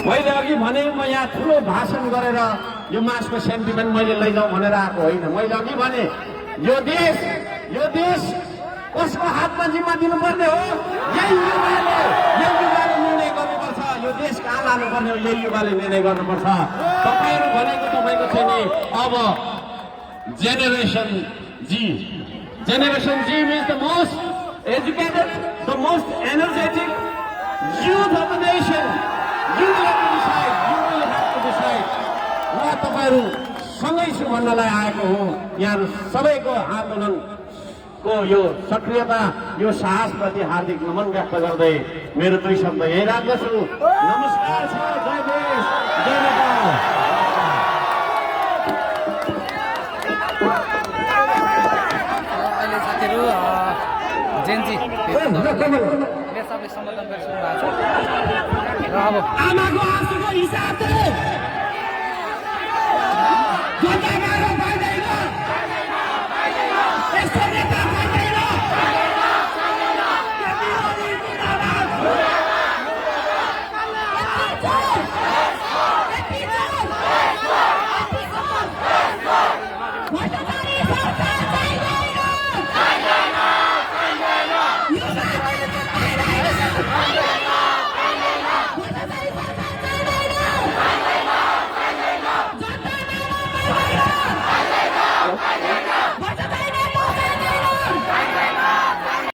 मैले अघि भने म यहाँ ठुलो भाषण गरेर यो मासको सेन्टिमेन्ट मैले लैजाउँ भनेर आएको होइन। मैले अघि भने यो देश कसको हातमा जिम्मा दिनुपर्ने हो? यही युवाले निर्णय गर्नुपर्छ। यो देश कहाँ लानुपर्ने हो यही युवाले निर्णय गर्नुपर्छ। तपाईँहरू भनेको तपाईँको चाहिँ नि अब generation Z means the most educated, the most energetic youth of the nation. You will have to decide. म तपाईँहरू सँगै छु भन्नलाई आएको हो। यहाँ सबैको आन्दोलनको यो सक्रियता, यो साहसप्रति हार्दिक नमन व्यक्त गर्दै मेरो दुई शब्द यही राख्दछु। नमस्कार छ। जय देश, जय नेपाल। अहिले साथीहरू जेन्जी सबले सम्बोधन गरिसक्नु भएको छ र अब आमाको आँसुको हिसाबले